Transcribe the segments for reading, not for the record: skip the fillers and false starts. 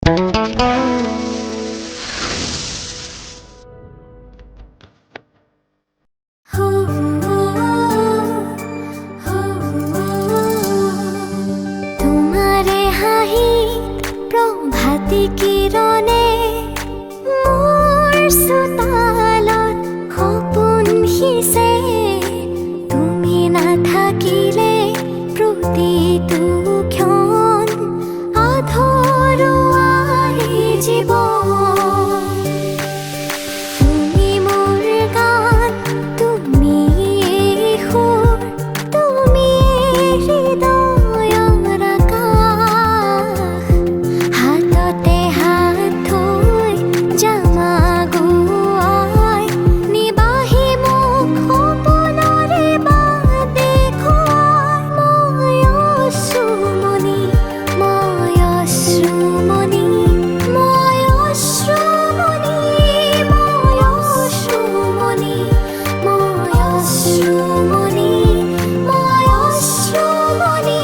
তোমাৰে হাঁহিত প্ৰভাতী কিৰণে মোৰ চোতালত সপোন সিঁচে। তুমি নাথাকিলে প্ৰতিটো ক্ষণ আধৰুৱাই জীৱন। তুমি মোৰ গান, তুমি সুৰ, তুমি হৃদয়ৰ আকাশ। হাততে হাত থৈ জামাগুৱাই নিবাহি মোক সপোনৰে বাট দেখুৱাই। মই অশ্ৰুমণি, মই অশ্ৰুমণি, মই অশ্ৰুমণি, মই অশ্ৰুমণি, মই অশ্ৰুমণি, মই অশ্ৰুমণি।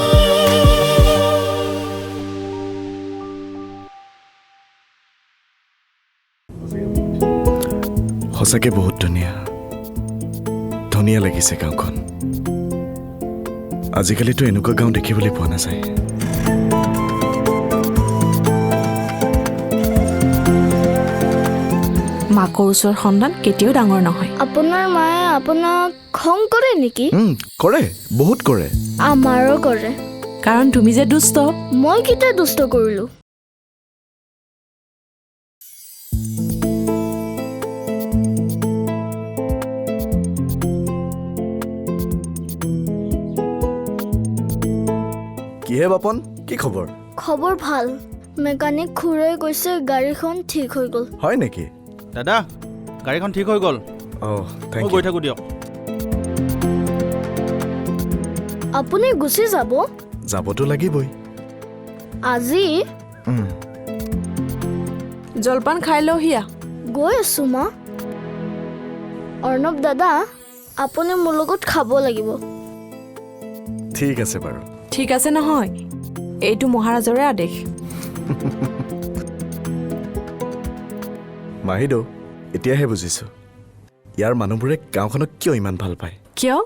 সঁচাকৈ বহুত ধুনীয়া ধুনীয়া লাগিছে গাঁওখন। আজিকালিতো এনেকুৱা গাঁও দেখিবলৈ পোৱা নাযায়। মাকৰ ওচৰৰ সন্তান কেতিয়াও ডাঙৰ নহয়। আপোনাৰ মায়ে আপোনাক খং কৰে নেকি? কৰে, বহুত কৰে। আমাৰো কৰে। কাৰণ তুমি যে দুষ্ট। মই কেতিয়া দুষ্ট কৰিলো? কিহে বাপন, কি খবৰ? খবৰ ভাল। মেকানিক খুৰাই কৈছে গাড়ীখন ঠিক হৈ গ'ল। হয় নেকি? দাদা গাড়ীখন ঠিক হৈ গ'ল। থেংক মই ইউ। গৈ থাকোঁ দিয়ক। আপুনি গুচি যাব যাবতো লাগিবই। আজি? জলপান খাই লওঁহিয়া। গৈ আছো মা। অৰ্ণৱ দাদা, আপুনি মোৰ লগত খাব লাগিব। ঠিক আছে বাৰু। ঠিক আছে নহয়, এইটো মহাৰাজৰে আদেশ। মাহিদেউ, এতিয়াহে বুজিছোঁ ইয়াৰ মানুহবোৰে গাঁওখনক কিয় ইমান ভাল পায়। কিয়?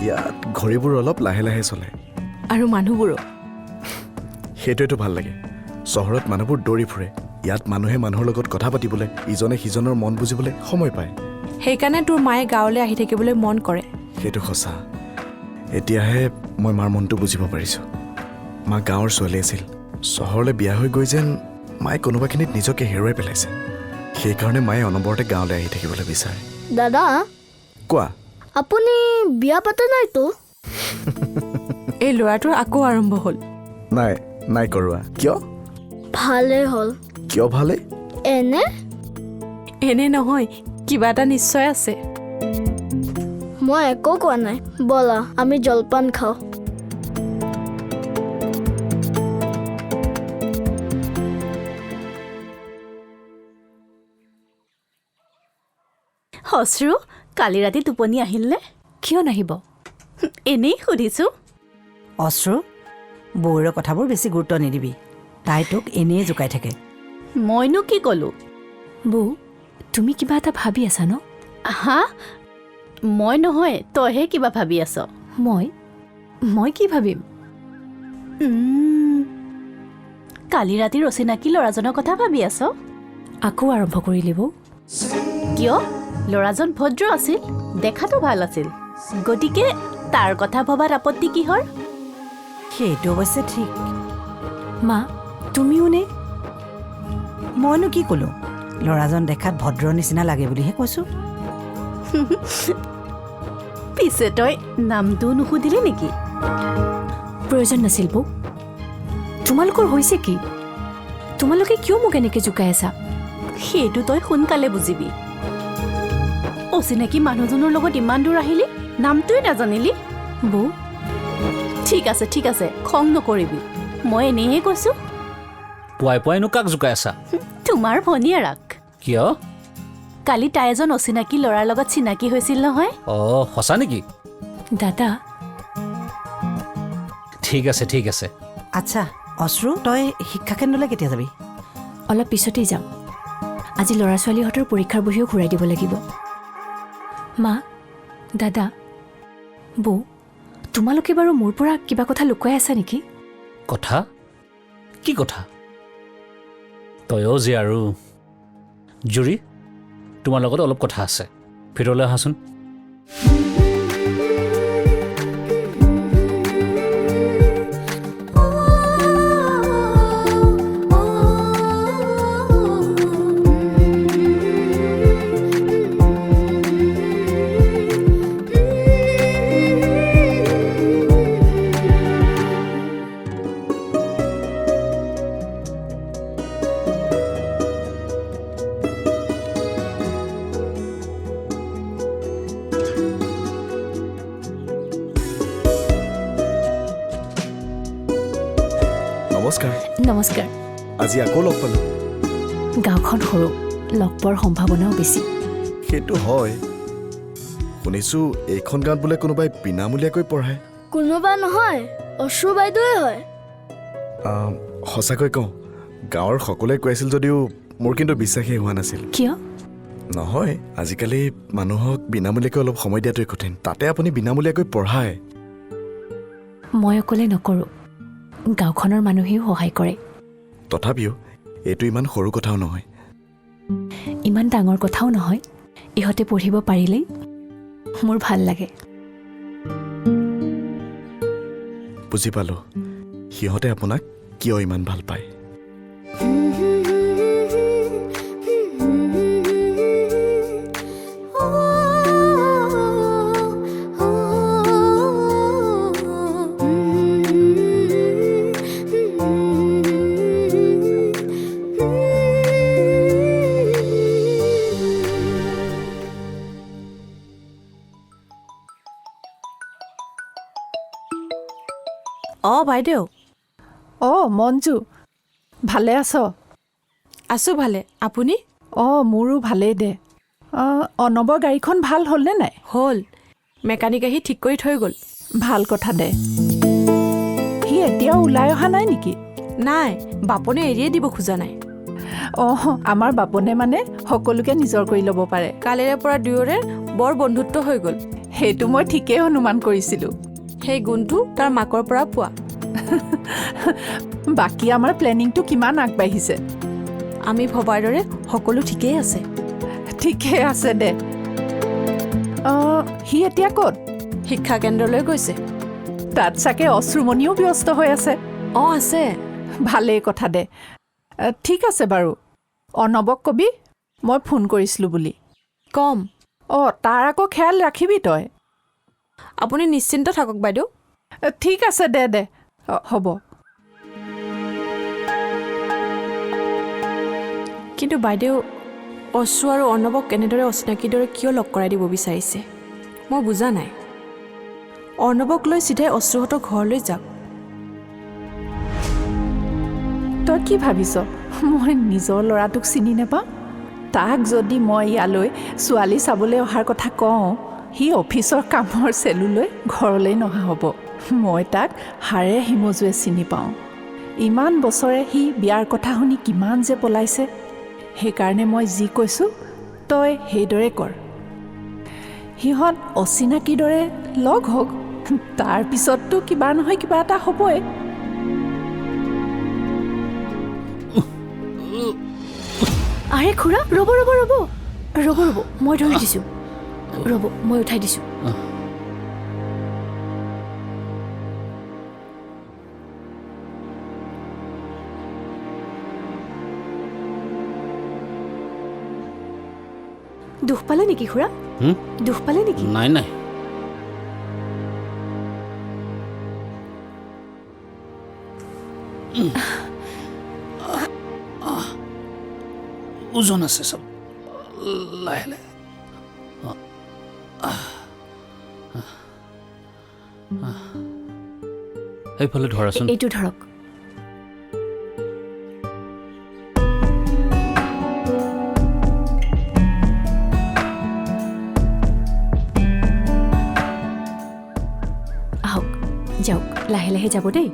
ইয়াত ঘড়ীবোৰ অলপ লাহে লাহে চলে। আৰু মানুহবোৰো সেইটোৱেতো ভাল লাগে। চহৰত মানুহবোৰ দৌৰি ফুৰে, ইয়াত মানুহে মানুহৰ লগত কথা পাতিবলৈ, ইজনে সিজনৰ মন বুজিবলৈ সময় পায়। সেইকাৰণে তোৰ মায়ে গাঁৱলৈ আহি থাকিবলৈ মন কৰে। সেইটো সঁচা। এতিয়াহে মই মাৰ মনটো বুজিব পাৰিছোঁ। মা গাঁৱৰ ছোৱালী আছিল, চহৰলৈ বিয়া হৈ গৈ যেন মায়ে কোনোবাখিনিত নিজকে হেৰুৱাই পেলাইছে। সেইকাৰণে মায়ে অনবৰতে গাঁৱলৈ আহি থাকিবলৈ বিচাৰে। দাদা, কোৱা। আপুনি বিয়া পাতা নাইতো? এই ল'ৰাটোৰ আকৌ আৰম্ভ হ'ল। নাই নাই কৰোৱা। কিয়? ভালেই হ'ল। কিয় ভালে? এনে নহয়, কিবা এটা নিশ্চয় আছে। মই একো কোৱা নাই। ব'লা আমি জলপান খাওঁ। অশ্ৰু, কালি ৰাতি টোপনি আহিলনে? কিয় নাহিব? এনেই সুধিছোঁ। অশ্ৰু, বৌৰ কথাবোৰ বেছি গুৰুত্ব নিদিবি। তাই তোক এনেই জোকাই থাকে। মইনো কি ক'লোঁ? বৌ, তুমি কিবা এটা ভাবি আছা ন? হা? মই নহয়, তইহে কিবা ভাবি আছ। মই কি ভাবিম? কালি ৰাতিৰ অচিনাকি ল'ৰাজনৰ কথা ভাবি আছ? আকৌ আৰম্ভ কৰিলি বৌ। কিয়? ল'ৰাজন ভদ্ৰ আছিল, দেখাতো ভাল আছিল। গতিকে তাৰ কথা ভবাত আপত্তি কিহৰ? সেইটো অৱশ্যে ঠিক। মা, তুমিও নে? মইনো কি ক'লোঁ? ল'ৰাজন দেখাত ভদ্ৰ নিচিনা লাগে বুলিহে কৈছোঁ। পিছে তই নামটো নুসুধিলি নেকি? প্ৰয়োজন নাছিল বৌ। তোমালোকৰ হৈছে কি? তোমালোকে কিয় মোক এনেকৈ জোকাই আছা? সেইটো তই সোনকালে বুজিবি। অচিনাকি মানুহজনৰ লগত ইমান দূৰ আহিলি, নামটোৱে নাজানিলি? বৌ, ঠিক আছে, খং নকৰিবি। মই এনেহে কৈছোঁ। পুৱাই পুৱাইনো কাক জোকাই আছা? তোমাৰ ভনীয়েৰাক। কিয়? কালি তাই এজন অচিনাকি ল'ৰাৰ লগত চিনাকি হৈছিল নহয়। সঁচা নেকি? দাদা। ঠিক আছে। আচ্ছা অশ্ৰু, তই শিক্ষা কেন্দ্ৰলৈ কেতিয়া যাবি? অলপ পিছতেই যাম আজি ল'ৰা ছোৱালীহঁতৰ পৰীক্ষাৰ বহিও ঘূৰাই দিব লাগিব মা দাদা বৌ তোমালোকে বাৰু মোৰ পৰা কিবা কথা লুকুৱাই আছা নেকি কথা কি কথা তয়ো যে আৰু জুৰি তোমাৰ লগত অলপ কথা আছে ভিতৰলৈ আহাচোন নমস্কাৰ নমস্কাৰ আজি আকৌ লগ পালোঁ গাঁওখন সৰু লগ পোৱাৰ সম্ভাৱনাও বেছি সেইটো হয় শুনিছোঁ এইখন গাঁৱত বোলে কোনোবাই বিনামূলীয়াকৈ পঢ়ায় কোনোবা নহয় অশ্ৰু বাইদেৱে হয় সঁচাকৈ কওঁ গাঁৱৰ সকলোৱে কৈ আছিল যদিও মোৰ কিন্তু বিশ্বাসেই হোৱা নাছিল কিয় নহয় আজিকালি মানুহক বিনামূলীয়াকৈ অলপ সময় দিয়াটোৱে কঠিন তাতে আপুনি বিনামূলীয়াকৈ পঢ়ায় মই অকলে নকৰোঁ গাঁওখনৰ মানুহেও সহায় কৰে তথাপিও এইটো ইমান সৰু কথাও নহয় ইমান ডাঙৰ কথাও নহয় ইহঁতে পঢ়িব পাৰিলেই মোৰ ভাল লাগে বুজি পালোঁ সিহঁতে আপোনাক কিয় ইমান ভাল পায় অঁ বাইদেউ অঁ মঞ্জু ভালে আছ আছোঁ ভালে আপুনি অঁ মোৰো ভালেই দে অনবৰ গাড়ীখন ভাল হ'লনে নাই হ'ল মেকানিক আহি ঠিক কৰি থৈ গ'ল ভাল কথা দে সি এতিয়াও ওলাই অহা নাই নেকি নাই বাপনে এৰিয়ে দিব খোজা নাই অঁ আমাৰ বাপনে মানে সকলোকে নিজৰ কৰি ল'ব পাৰে কালিৰে পৰা দুয়োৰে বৰ বন্ধুত্ব হৈ গ'ল সেইটো মই ঠিকেই অনুমান কৰিছিলোঁ সেই গুণটো তাৰ মাকৰ পৰা পোৱা বাকী আমাৰ প্লেনিংটো কিমান আগবাঢ়িছে আমি ভবাৰ দৰে সকলো ঠিকেই আছে ঠিকেই আছে দে সি এতিয়া ক'ত শিক্ষা কেন্দ্ৰলৈ গৈছে তাত চাগে অশ্ৰুমণিও ব্যস্ত হৈ আছে অঁ আছে ভালেই কথা দে ঠিক আছে বাৰু অৰ্ণৱক কবি মই ফোন কৰিছিলোঁ বুলি কম অঁ তাৰ আকৌ খেয়াল ৰাখিবি তই আপুনি নিশ্চিন্ত থাকক বাইদেউ ঠিক আছে দে দে হ'ব কিন্তু বাইদেউ অশ্ৰু আৰু অৰ্ণৱক কেনেদৰে অচিনাকিৰ দৰে কিয় লগ কৰাই দিব বিচাৰিছে মই বুজা নাই অৰ্ণৱক লৈ চিধাই অশ্ৰুহঁতৰ ঘৰলৈ যাওক তই কি ভাবিছ মই নিজৰ ল'ৰাটোক চিনি নাপাওঁ তাক যদি মই ইয়ালৈ ছোৱালী চাবলৈ অহাৰ কথা কওঁ সি অফিচৰ কামৰ চেলুলৈ ঘৰলৈ নহা হ'ব মই তাক হাড়ে হিমজুৱে চিনি পাওঁ ইমান বছৰে সি বিয়াৰ কথা শুনি কিমান যে পলাইছে সেইকাৰণে মই যি কৈছোঁ তই সেইদৰে কৰ সিহঁত অচিনাকিৰ দৰে লগ হওক তাৰপিছততো কিবা নহয় কিবা এটা হ'বই আৰে খুৰা ৰ'ব ৰ'ব ৰ'ব ৰ'ব ৰ'ব মই ধৰি দিছোঁ ৰ'ব মই উঠাই দিছোঁ দুখ পালে নেকি খুৰা দুখ পালে নেকি নাই নাই ওজন আছে চব লাহে লাহে এইফালে ধৰাচোন এইটো ধৰক আহক যাওক লাহে লাহে যাব দেই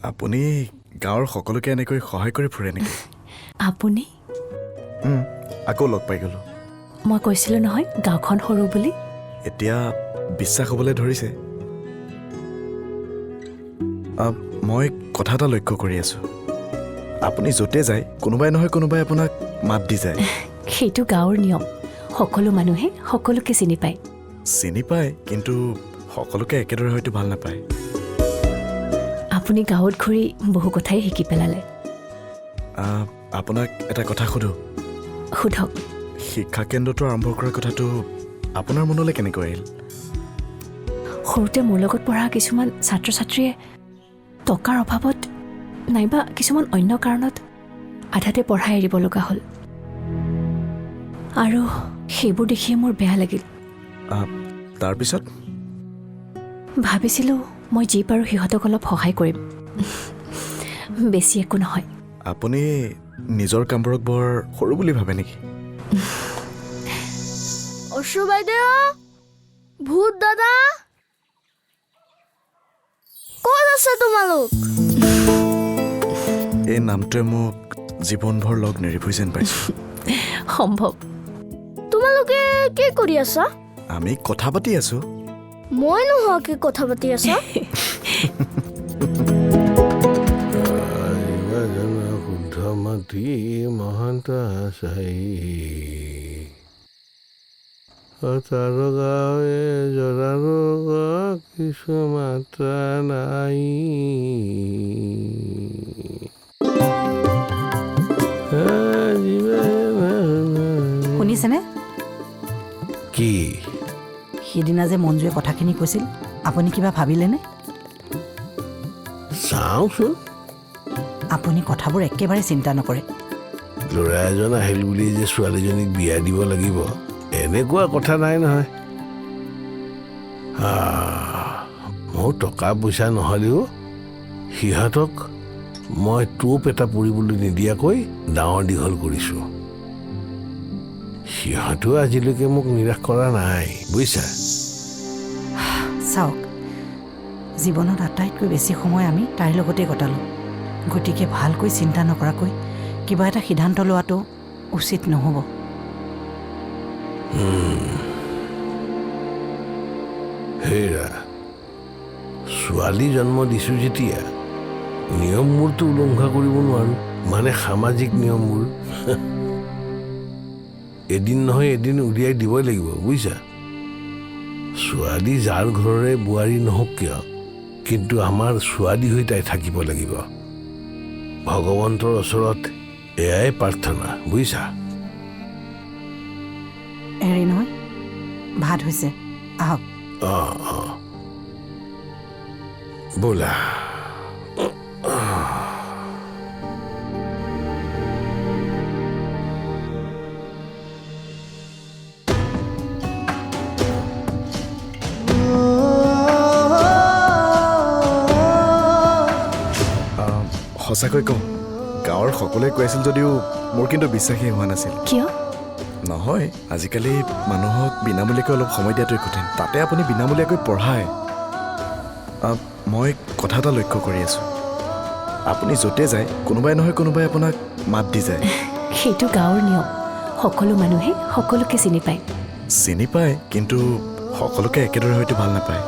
আপুনি গাঁৱৰ সকলোকে এনেকৈ সহায় কৰি ফুৰে নেকি? আপুনি আকৌ লগ পাই গ'লোঁ। মই কৈছিলোঁ নহয় গাঁওখন সৰু বুলি। এতিয়া বিশ্বাস হ'বলৈ ধৰিছে। মই কথা এটা লক্ষ্য কৰি আছোঁ। আপুনি য'তে যায় কোনোবাই নহয় কোনোবাই আপোনাক মাত দি যায়। সেইটো গাঁৱৰ নিয়ম। সকলো মানুহে সকলোকে চিনি পায়। চিনি পায়, কিন্তু সকলোকে একেদৰে হয়তো ভাল নাপায়। আপুনি গাঁৱত ঘূৰি বহু কথাই শিকি পেলালে। আপোনাক এটা কথা সোধোঁ। সোধক। শিক্ষা কেন্দ্ৰটো আৰম্ভ কৰাৰ কথাটো আপোনাৰ মনলৈ কেনেকৈ আহিল? সৰুতে মোৰ লগত পঢ়া কিছুমান ছাত্ৰ ছাত্ৰীয়ে টকাৰ অভাৱত নাইবা কিছুমান অন্য কাৰণত আধাতে পঢ়াই এৰিব লগা হ'ল, আৰু সেইবোৰ দেখিয়ে মোৰ বেয়া লাগিল। তাৰপিছত ভাবিছিলোঁ মই যি পাৰোঁ সিহঁতক অলপ সহায় কৰিম, বেছি একো নহয়। আপুনি নিজৰ কামবোৰক বৰ সৰু বুলি ভাবে নেকি? অশ্ৰু বাইদেউ, ভূত দাদা, ক'ত আছে তোমালোক? এই নামটোৱে মোক জীৱনভৰ লগ নেৰিবই যেন পাইছোঁ। সম্ভৱ। তোমালোকে কি কৰি আছা? আমি কথা পাতি আছোঁ। মই নোহোৱাকে কথা পাতি আছা? শুদ্ধ মাতি মহান্ত চাই তাৰ গাঁৱে জৰাৰ কিছু মাত্ৰা নাই। শুনিছেনে? কি? সিদিনা যে মঞ্জুৱে কথাখিনি কৈছিল, আপুনি কিবা ভাবিলেনে? চাওঁচোন। আপুনি কথাবোৰ একেবাৰে চিন্তা নকৰে। ল'ৰা এজন আহিল বুলি যে ছোৱালীজনীক বিয়া দিব লাগিব এনেকুৱা কথা নাই নহয়। মোৰ টকা পইচা নহ'লেও সিহঁতক মই টোপ এটা পৰিবলৈ নিদিয়াকৈ ডাঙৰ দীঘল কৰিছোঁ। সিহঁতেও আজিলৈকে মোক নিৰাশ কৰা নাই, বুজিছা? চাওক, জীৱনত আটাইতকৈ বেছি সময় আমি তাইৰ লগতে কটালোঁ। গতিকে ভালকৈ চিন্তা নকৰাকৈ কিবা এটা সিদ্ধান্ত লোৱাটো উচিত নহ'ব। হেৰা, ছোৱালী জন্ম দিছোঁ যেতিয়া নিয়মবোৰতো উলংঘা কৰিব নোৱাৰোঁ, মানে সামাজিক নিয়মবোৰ। এদিন নহয় এদিন উলিয়াই দিবই লাগিব, বুজিছা? ছোৱালী যাৰ ঘৰৰে বোৱাৰী নহওক কিয়, কিন্তু আমাৰ ছোৱালী হৈ তাই থাকিব লাগিব। ভগৱন্তৰ ওচৰত এয়াই প্ৰাৰ্থনা, বুজিছা? হেৰি নহয়, ভাত হৈছে, আহক। ব'লা। সঁচাকৈ কওঁ, গাঁৱৰ সকলোৱে কৈ আছিল যদিও মোৰ কিন্তু বিশ্বাসেই হোৱা নাছিল। কিয়? নহয়, আজিকালি মানুহক বিনামূলীয়াকৈ অলপ সময় দিয়াটোৱে কঠিন, তাতে আপুনি বিনামূলীয়াকৈ পঢ়ায়। মই কথা এটা লক্ষ্য কৰি আছোঁ। আপুনি য'তে যায় কোনোবাই নহয় কোনোবাই আপোনাক মাত দি যায়। সেইটো গাঁৱৰ নিয়ম। সকলো মানুহে সকলোকে চিনি পায়। চিনি পায়, কিন্তু সকলোকে একেদৰে হয়তো ভাল নাপায়।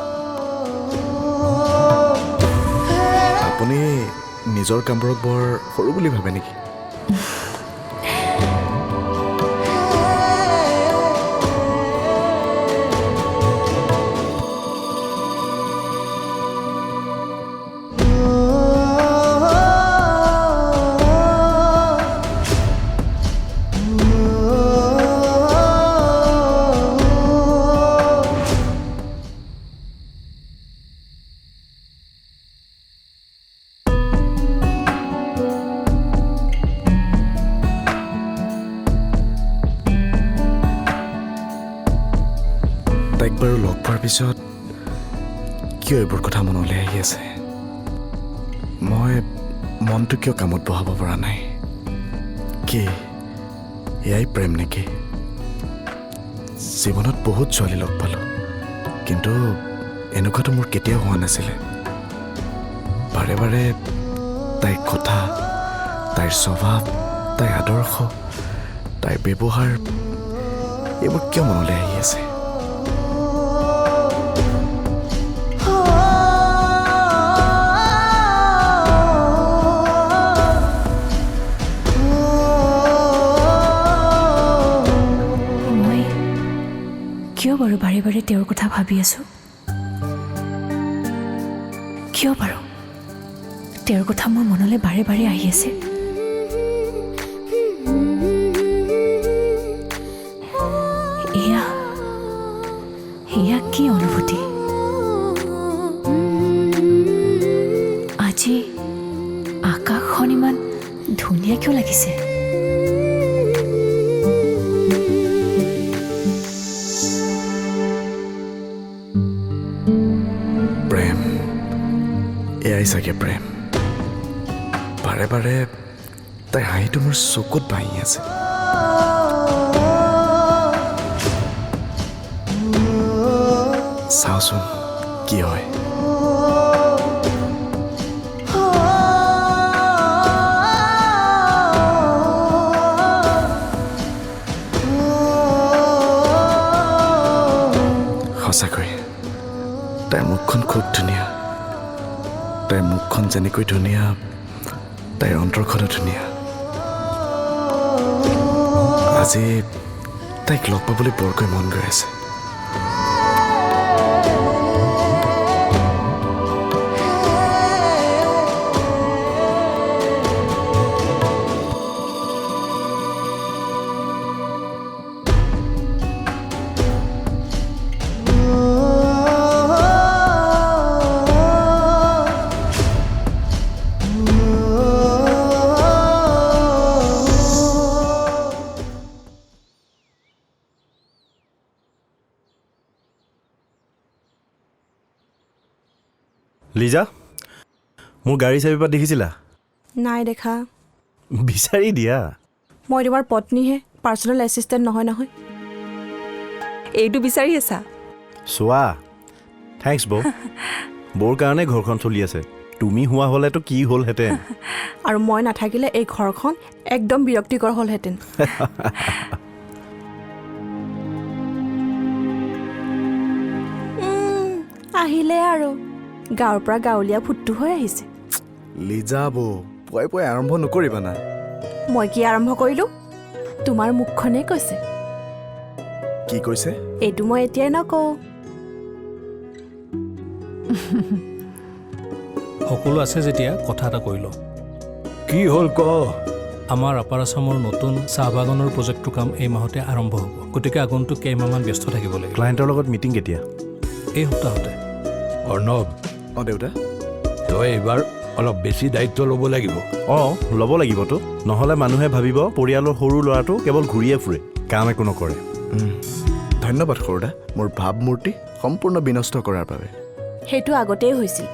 আপুনি নিজৰ কামবোৰক বৰ সৰু বুলি ভাবে নেকি? তাইক বাৰু লগ পোৱাৰ পিছত কিয় এইবোৰ কথা মনলৈ আহি আছে? মই মনটো কিয় কামত বহাব পৰা নাই? কি এয়াই প্ৰেম নেকি? জীৱনত বহুত ছোৱালী লগ পালোঁ, কিন্তু এনেকুৱাটো মোৰ কেতিয়াও হোৱা নাছিলে। বাৰে বাৰে তাইৰ কথা, তাইৰ স্বভাৱ, তাইৰ আদৰ্শ, তাইৰ ব্যৱহাৰ, এইবোৰ কিয় মনলৈ আহি আছে? মই কিয় বাৰু বাৰে বাৰে তেওঁৰ কথা ভাবি আছোঁ? কিয় বাৰু তেওঁৰ কথা মোৰ মনলৈ বাৰে বাৰে আহি আছে? এয়া কি অনুভূতি? আজি আকাশখন ইমান ধুনীয়া কিয় লাগিছে? প্ৰেম, এয়াই চাগে প্ৰেম। বাৰে বাৰে তাইৰ হাঁহিটো মোৰ চকুত ভাঙি আছে। চাওঁচোন কি হয়। সঁচাকৈ তাইৰ মুখখন খুব ধুনীয়া। তাইৰ মুখখন যেনেকৈ ধুনীয়া, তাইৰ অন্তৰখনো ধুনীয়া। আজি তাইক লগ পাবলৈ বৰকৈ মন গৈ আছে। লিজা, মোৰ গাড়ী চাবি পাত দেখিছিলা? নাই দেখা। বিচাৰি দিয়া। মই তোমাৰ পত্নীহে, পাৰ্চনেল এছিষ্টেণ্ট নহয় নহয়। এইটো বিচাৰি আছা? চোৱা, থেংকছ বৌ। বৌৰ কাৰণে ঘৰখন চলি আছে। তুমি হোৱা হ'লেতো কি হ'লহেঁতেন। আৰু মই নাথাকিলে এই ঘৰখন একদম বিৰক্তিকৰ হ'লহেঁতেন। আহিলে আৰু গাঁৱৰ পৰা গাঁৱলীয়া ফুটটো হৈ আহিছে। লিজা বৌ, পুৱাই পুৱাই আৰম্ভ নকৰিবা না। মই কি আৰম্ভ কৰিলোঁ? তোমাৰ মুখখনেই কৈছে। কি কৈছে? এইটো মই এতিয়াই নকওঁ। সকলো আছে যেতিয়া কথা এটা কৈ লওঁ। কি হ'ল ক? আমাৰ আপাৰ আছামৰ নতুন চাহ বাগানৰ প্ৰজেক্টটোৰ কাম এই মাহতে আৰম্ভ হ'ব। গতিকে আগন্তুক কেইমাহমান ব্যস্ত থাকিব লাগিব। ক্লায়েণ্টৰ লগত মিটিং কেতিয়া? এই সপ্তাহতে। অৰ্ণৱ, অঁ দেউতা। তই এইবাৰ অলপ বেছি দায়িত্ব ল'ব লাগিব। অঁ, ল'ব লাগিবতো। নহ'লে মানুহে ভাবিব পৰিয়ালৰ সৰু ল'ৰাটো কেৱল ঘূৰিয়ে ফুৰে, কাম একো নকৰে। ধন্যবাদ সৰুদা, মোৰ ভাৱমূৰ্তি সম্পূৰ্ণ বিনষ্ট কৰাৰ বাবে। সেইটো আগতেই হৈছিল।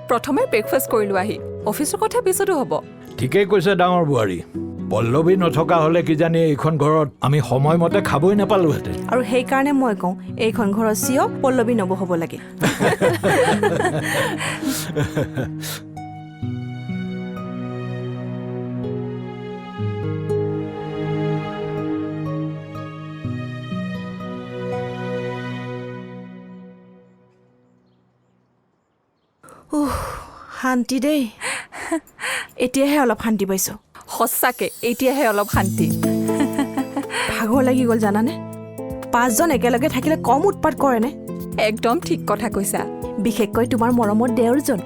প্ৰথমে ব্ৰেকফাষ্ট কৰিলোঁ আহি, অফিচৰ কথা পিছতো হ'ব। ঠিকেই কৈছে ডাঙৰ বোৱাৰী। পল্লৱী নথকা হ'লে কিজানি এইখন ঘৰত আমি সময়মতে খাবই নাপালোহেঁতেন। আৰু সেইকাৰণে মই কওঁ, এইখন ঘৰৰ চিঅ' পল্লৱী নব হ'ব লাগে। শান্তি দেই। এতিয়াহে অলপ শান্তি পাইছোঁ। সঁচাকৈ এতিয়াহে অলপ শান্তি। ভাগৰ লাগি গ'ল জানানে? 5জন একেলগে থাকিলে কম উৎপাত কৰেনে? একদম ঠিক কথা কৈছা। বিশেষকৈ তোমাৰ মৰমৰ দেওৰজন।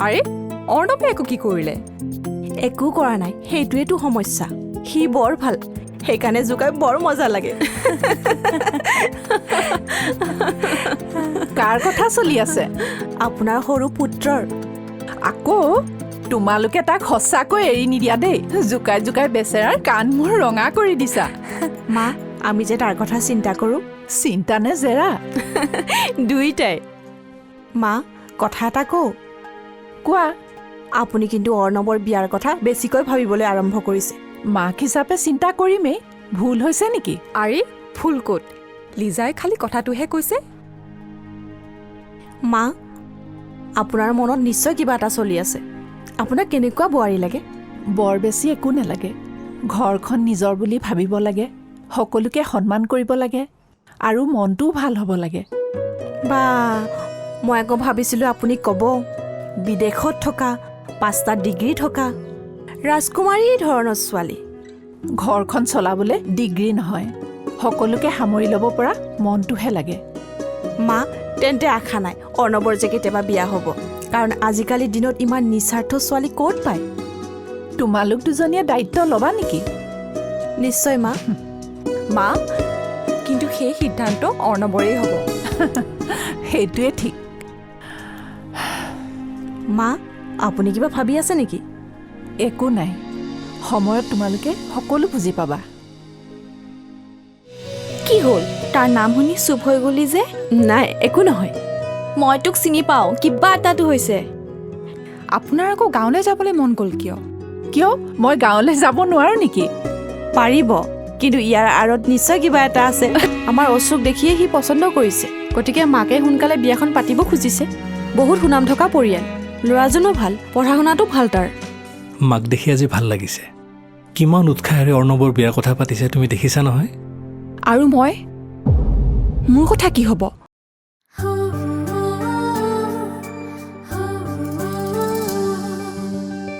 আৰে, অৰ্ণৱে একো কি কৰিলে? একো কৰা নাই, সেইটোৱেতো সমস্যা। সি বৰ ভাল, সেইকাৰণে জোকাই বৰ মজা লাগে। কাৰ কথা চলি আছে? আপোনাৰ সৰু পুত্ৰৰ। আকৌ তোমালোকে তাক সঁচাকৈ এৰি নিদিয়া দেই। জোকাই জোকাই বেচেৰাৰ কাণ মোৰ ৰঙা কৰি দিছা। মা, আমি যে তাৰ কথা চিন্তা কৰোঁ। চিন্তা নে জেৰা? দুইটাই। মা, কথা এটা কওঁ। কোৱা। আপুনি কিন্তু অৰ্ণৱৰ বিয়াৰ কথা বেছিকৈ ভাবিবলৈ আৰম্ভ কৰিছে। মাক হিচাপে চিন্তা কৰিমেই। ভুল হৈছে নেকি? আৰে, ভুল ক'ত? লিজাই খালি কথাটোহে কৈছে। মা, আপোনাৰ মনত নিশ্চয় কিবা এটা চলি আছে। আপোনাক কেনেকুৱা বোৱাৰী লাগে? বৰ বেছি একো নালাগে। ঘৰখন নিজৰ বুলি ভাবিব লাগে, সকলোকে সন্মান কৰিব লাগে আৰু মনটোও ভাল হ'ব লাগে। বা মই আকৌ ভাবিছিলোঁ আপুনি ক'ব বিদেশত থকা 5টা ডিগ্ৰী থকা ৰাজকুমাৰী ধৰণৰ ছোৱালী। ঘৰখন চলাবলৈ ডিগ্ৰী নহয়, সকলোকে সামৰি ল'ব পৰা মনটোহে লাগে। মা তেন্তে আশা নাই অৰ্ণৱৰ যে কেতিয়াবা বিয়া হ'ব, কাৰণ আজিকালিৰ দিনত ইমান নিস্বাৰ্থ ছোৱালী ক'ত পায়। তোমালোক দুজনীয়ে দায়িত্ব ল'বা নেকি? নিশ্চয় মা। মা কিন্তু সেই সিদ্ধান্ত অৰ্ণৱৰেই হ'ব। সেইটোৱে ঠিক। মা আপুনি কিবা ভাবি আছে নেকি? একো নাই, সময়ত তোমালোকে সকলো বুজি পাবা। কি হ'ল? তাৰ নাম শুনি চুপ হৈ গলি যে? নাই একো নহয়। মই তোক চিনি পাওঁ, কিবা এটাতো হৈছে। আপোনাৰ আকৌ গাঁৱলৈ যাবলৈ মন গ'ল কিয়? কিয় মই গাঁৱলৈ যাব নোৱাৰো নেকি? পাৰিব, কিন্তু ইয়াৰ আঁৰত নিশ্চয় কিবা এটা আছে। আমাৰ অশোক দেখিয়ে সি পচন্দ কৰিছে, গতিকে মাকে সোনকালে বিয়াখন পাতিব খুজিছে। বহুত সুনাম থকা পৰিয়াল, ল'ৰাজনো ভাল, পঢ়া শুনাটো ভাল তাৰ। মাক দেখি আজি ভাল লাগিছে। কিমান উৎসাহেৰে অৰ্ণৱৰ বিয়াৰ কথা পাতিছে তুমি দেখিছা নহয়? আৰু মোৰ কথা কি হ'ব?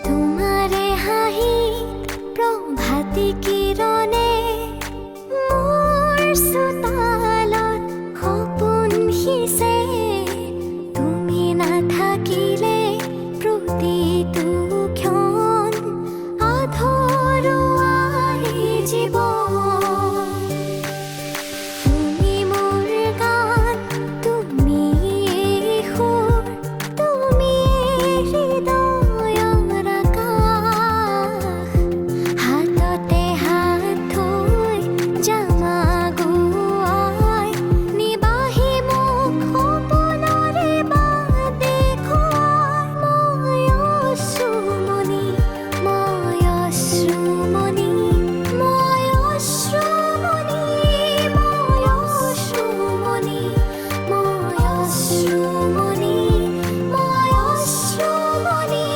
তোমাৰে হাঁহিত প্ৰভাতী কিৰণে মোৰ চোতালত সপোন সিঁচে। তুমি নাথাকিলে প্ৰতিটো ক্ষণ আধৰুৱাই জীৱন। তুমি মোৰ গান, তুমি সুৰ, তুমি হৃদয়ৰ আকাশ। হাততে হাত থৈ জামা গোৱাই নিবাহি মোক সপোনৰে বাট দেখুৱাই। মই অশ্ৰুমণি, মই অশ্ৰুমণি, মই অশ্ৰুমণি, মই অশ্ৰুমণি, মই অশ্ৰুমণি, মই অশ্ৰুমণি।